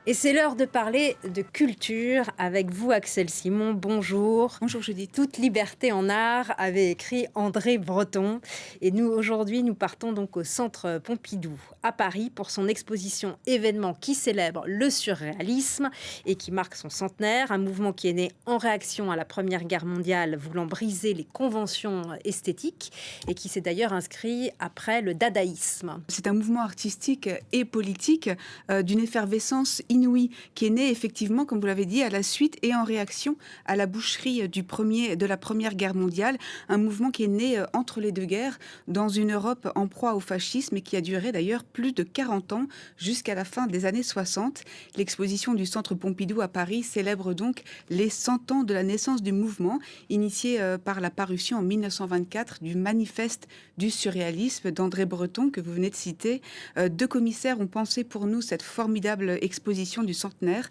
Et c'est l'heure de parler de culture avec vous, Axel Simon. Bonjour. Bonjour Judith. Toute liberté en art avait écrit André Breton. Et nous, aujourd'hui, nous partons donc au Centre Pompidou à Paris pour son exposition événement qui célèbre le surréalisme et qui marque son centenaire. Un mouvement qui est né en réaction à la Première Guerre mondiale, voulant briser les conventions esthétiques et qui s'est d'ailleurs inscrit après le dadaïsme. C'est un mouvement artistique et politique d'une effervescence inouïe qui est né effectivement, comme vous l'avez dit, à la suite et en réaction à la boucherie de la Première Guerre mondiale. Un mouvement qui est né entre les deux guerres dans une Europe en proie au fascisme et qui a duré d'ailleurs plus de 40 ans jusqu'à la fin des années 60. L'exposition du Centre Pompidou à Paris célèbre donc les 100 ans de la naissance du mouvement, initié par la parution en 1924 du Manifeste du surréalisme d'André Breton que vous venez de citer. Deux commissaires ont pensé pour nous cette formidable exposition du centenaire.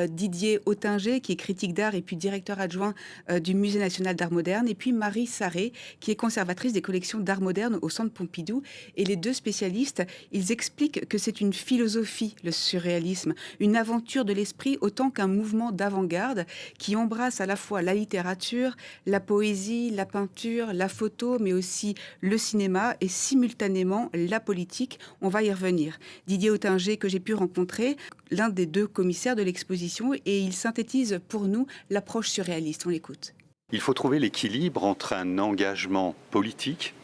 Didier Ottinger, qui est critique d'art et puis directeur adjoint du Musée national d'art moderne, et puis Marie Sarré, qui est conservatrice des collections d'art moderne au Centre Pompidou. Et les deux spécialistes, ils expliquent que c'est une philosophie, le surréalisme, une aventure de l'esprit autant qu'un mouvement d'avant-garde qui embrasse à la fois la littérature, la poésie, la peinture, la photo, mais aussi le cinéma et simultanément la politique. On va y revenir. Didier Ottinger, que j'ai pu rencontrer, l'un des deux commissaires de l'exposition, et il synthétise pour nous l'approche surréaliste. On l'écoute. Il faut trouver l'équilibre entre un engagement politique,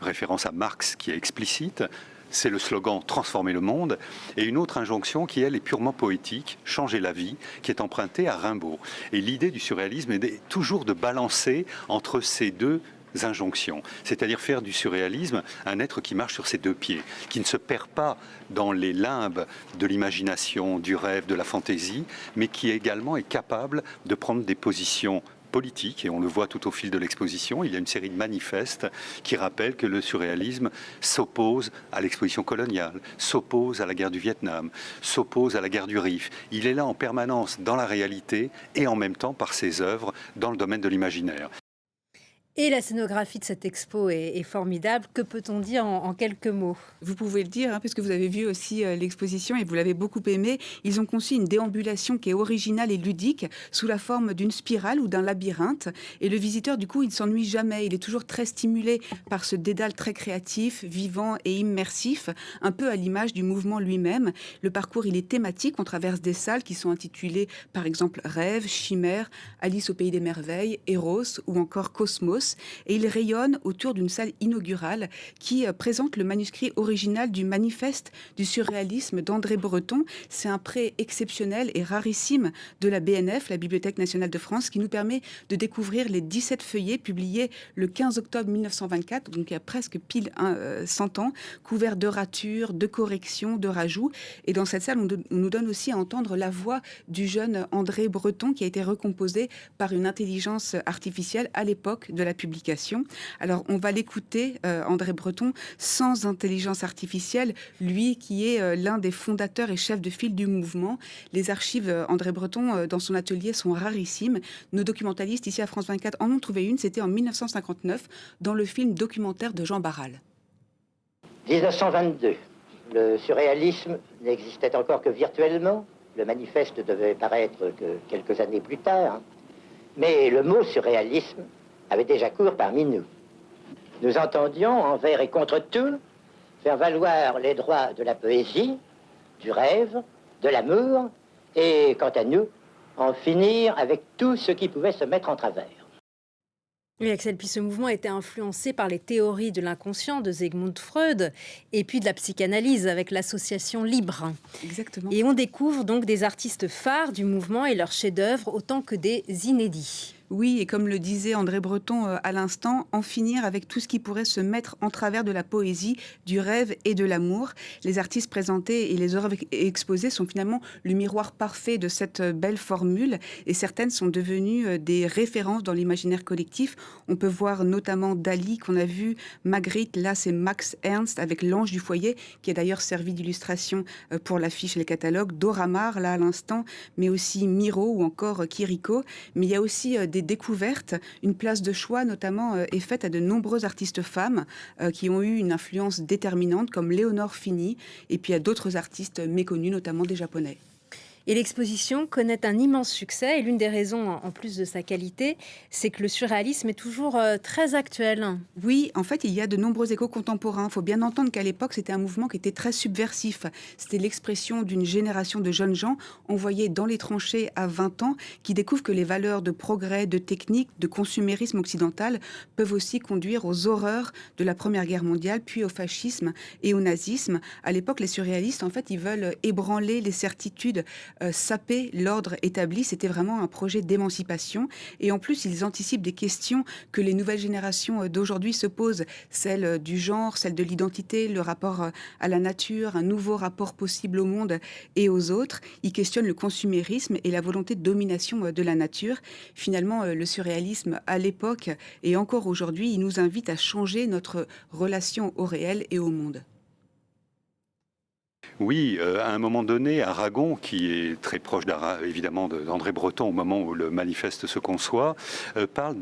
référence à Marx qui est explicite, c'est le slogan « Transformer le monde », et une autre injonction qui, elle, est purement poétique, « Changer la vie », qui est empruntée à Rimbaud. Et l'idée du surréalisme est toujours de balancer entre ces deux injonctions, c'est-à-dire faire du surréalisme un être qui marche sur ses deux pieds, qui ne se perd pas dans les limbes de l'imagination, du rêve, de la fantaisie, mais qui également est capable de prendre des positions politique, et on le voit tout au fil de l'exposition. Il y a une série de manifestes qui rappellent que le surréalisme s'oppose à l'exposition coloniale, s'oppose à la guerre du Vietnam, s'oppose à la guerre du Rif. Il est là en permanence dans la réalité et en même temps par ses œuvres dans le domaine de l'imaginaire. Et la scénographie de cette expo est formidable. Que peut-on dire en quelques mots? Vous pouvez le dire, puisque vous avez vu aussi l'exposition et vous l'avez beaucoup aimée. Ils ont conçu une déambulation qui est originale et ludique, sous la forme d'une spirale ou d'un labyrinthe. Et le visiteur, du coup, il ne s'ennuie jamais. Il est toujours très stimulé par ce dédale très créatif, vivant et immersif, un peu à l'image du mouvement lui-même. Le parcours, il est thématique. On traverse des salles qui sont intitulées, par exemple, Rêve, Chimère, Alice au pays des merveilles, Eros ou encore Cosmos. Et il rayonne autour d'une salle inaugurale qui présente le manuscrit original du Manifeste du surréalisme d'André Breton. C'est un prêt exceptionnel et rarissime de la BNF, la Bibliothèque nationale de France, qui nous permet de découvrir les 17 feuillets publiés le 15 octobre 1924, donc il y a presque pile 100 ans, couverts de ratures, de corrections, de rajouts. Et dans cette salle, on nous donne aussi à entendre la voix du jeune André Breton qui a été recomposée par une intelligence artificielle à l'époque de la publication. Alors, on va l'écouter, André Breton, sans intelligence artificielle, lui qui est l'un des fondateurs et chefs de file du mouvement. Les archives André Breton dans son atelier sont rarissimes. Nos documentalistes ici à France 24 en ont trouvé une, c'était en 1959, dans le film documentaire de Jean Barral. 1922, le surréalisme n'existait encore que virtuellement. Le manifeste devait paraître que quelques années plus tard. Mais le mot surréalisme avait déjà cours parmi nous. Nous entendions, envers et contre tout, faire valoir les droits de la poésie, du rêve, de l'amour, et, quant à nous, en finir avec tout ce qui pouvait se mettre en travers. Oui, Axel, puis ce mouvement était influencé par les théories de l'inconscient de Sigmund Freud et puis de la psychanalyse avec l'association Libre. Exactement. Et on découvre donc des artistes phares du mouvement et leurs chefs-d'œuvre autant que des inédits. Oui, et comme le disait André Breton à l'instant, en finir avec tout ce qui pourrait se mettre en travers de la poésie, du rêve et de l'amour. Les artistes présentés et les œuvres exposées sont finalement le miroir parfait de cette belle formule, et certaines sont devenues des références dans l'imaginaire collectif. On peut voir notamment Dali qu'on a vu, Magritte, là c'est Max Ernst avec l'ange du foyer, qui a d'ailleurs servi d'illustration pour l'affiche et les catalogues, Dora Maar là à l'instant, mais aussi Miro ou encore Kiriko. Mais il y a aussi des découvertes. Une place de choix, notamment, est faite à de nombreuses artistes femmes qui ont eu une influence déterminante, comme Léonore Fini, et puis à d'autres artistes méconnus, notamment des Japonais. Et l'exposition connaît un immense succès. Et l'une des raisons, en plus de sa qualité, c'est que le surréalisme est toujours très actuel. Oui, en fait, il y a de nombreux échos contemporains. Il faut bien entendre qu'à l'époque, c'était un mouvement qui était très subversif. C'était l'expression d'une génération de jeunes gens envoyés dans les tranchées à 20 ans qui découvrent que les valeurs de progrès, de technique, de consumérisme occidental peuvent aussi conduire aux horreurs de la Première Guerre mondiale, puis au fascisme et au nazisme. À l'époque, les surréalistes, en fait, ils veulent ébranler les certitudes, saper l'ordre établi. C'était vraiment un projet d'émancipation. Et en plus, ils anticipent des questions que les nouvelles générations d'aujourd'hui se posent, celle du genre, celle de l'identité, le rapport à la nature, un nouveau rapport possible au monde et aux autres. Ils questionnent le consumérisme et la volonté de domination de la nature. Finalement, le surréalisme, à l'époque et encore aujourd'hui, il nous invite à changer notre relation au réel et au monde. Oui, à un moment donné, Aragon, qui est très proche évidemment d'André Breton au moment où le manifeste se conçoit, parle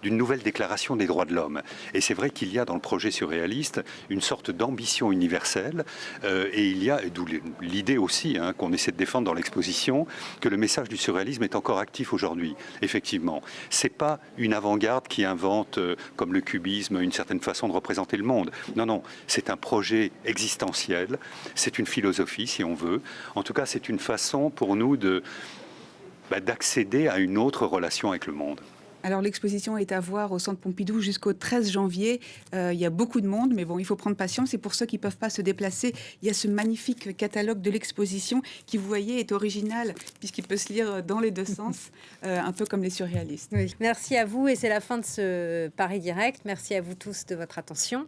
d'une nouvelle déclaration des droits de l'homme. Et c'est vrai qu'il y a dans le projet surréaliste une sorte d'ambition universelle, et il y a, et d'où l'idée aussi qu'on essaie de défendre dans l'exposition, que le message du surréalisme est encore actif aujourd'hui, effectivement. C'est pas une avant-garde qui invente, comme le cubisme, une certaine façon de représenter le monde. Non, non, c'est un projet existentiel, c'est une philosophie, si on veut. En tout cas, c'est une façon pour nous d'accéder à une autre relation avec le monde. Alors l'exposition est à voir au Centre Pompidou jusqu'au 13 janvier. Il y a beaucoup de monde, mais bon, il faut prendre patience. Et pour ceux qui ne peuvent pas se déplacer, il y a ce magnifique catalogue de l'exposition qui, vous voyez, est original puisqu'il peut se lire dans les deux sens, un peu comme les surréalistes. Oui. Merci à vous et c'est la fin de ce Paris Direct. Merci à vous tous de votre attention.